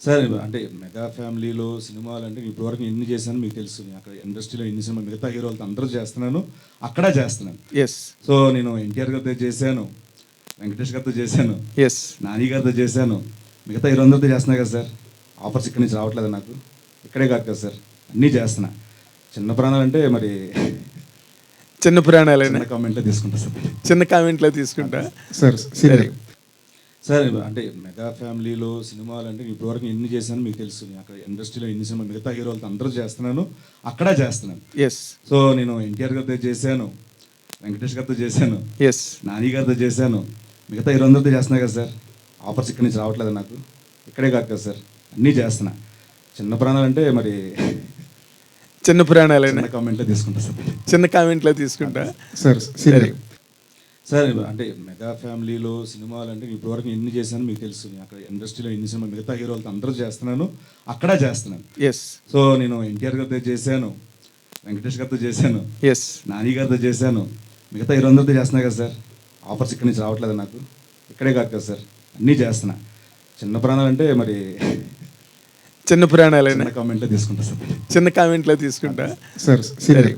Sir అంటే mega ఫ్యామిలీలో సినిమాలు అంటే ఇప్పటివరకు ఎన్ని చేశాను మీకు తెలుసు. నేను అక్కడ ఇండస్ట్రీలో ఎన్ని సినిమా మిగతా హీరోలతో అందరూ చేస్తున్నాను, అక్కడ చేస్తున్నాను. ఎస్ సో నేను ఎన్టీఆర్ గారితో చేశాను, వెంకటేష్ గారితో చేశాను, ఎస్ నాని గారితో చేశాను, మిగతా హీరోలందరితో చేస్తున్నాయి కదా సార్. ఆఫర్స్ ఇక్కడి నుంచి రావట్లేదు నాకు, ఇక్కడే కాదు కదా సార్, అన్నీ చేస్తున్నా. చిన్న ప్రాణాలు అంటే మరి చిన్న పురాణాలైనా చిన్న కామెంట్లో తీసుకుంటా సార్. చిన్న కామెంట్లో తీసుకుంటా. సార్ సరే సార్ అంటే మెగా ఫ్యామిలీలో సినిమాలు అంటే ఇప్పటివరకు ఎన్ని చేశాను మీకు తెలుసు. నేను అక్కడ ఇండస్ట్రీలో ఎన్ని సినిమా మిగతా హీరోలతో అందరూ చేస్తున్నాను, అక్కడ చేస్తున్నాను. ఎస్ సో నేను ఎన్టీఆర్ గారితో చేశాను, వెంకటేష్ గారితో చేశాను, ఎస్ నాని గారితో చేశాను, మిగతా హీరోలందరితో చేస్తున్నాయి కదా సార్. ఆఫర్స్ ఇక్కడి నుంచి రావట్లేదు నాకు, ఇక్కడే కాదు కదా సార్, అన్నీ చేస్తున్నా. చిన్న ప్రాణాలు అంటే మరి చిన్న పురాణాలైనా చిన్న కామెంట్లో తీసుకుంటా సార్. చిన్న కామెంట్లో తీసుకుంటా. సార్ సరే సార్ అంటే మెగా ఫ్యామిలీలో సినిమాలు అంటే ఇప్పటివరకు ఎన్ని చేశాను మీకు తెలుసు. నేను అక్కడ ఇండస్ట్రీలో ఎన్ని సినిమా మిగతా హీరోలతో అందరూ చేస్తున్నాను, అక్కడ చేస్తున్నాను. ఎస్ సో నేను ఎన్టీఆర్ గారితో చేశాను, వెంకటేష్ గారితో చేశాను, ఎస్ నాని గారితో చేశాను, మిగతా హీరోలందరితో చేస్తున్నాయి కదా సార్. ఆఫర్స్ ఇక్కడి నుంచి రావట్లేదు నాకు, ఇక్కడే కాదు కదా సార్, అన్నీ చేస్తున్నా. చిన్న ప్రాణాలు అంటే మరి చిన్న పురాణాలైనా చిన్న కామెంట్లో తీసుకుంటా సార్. చిన్న కామెంట్లో తీసుకుంటా. సార్ సరే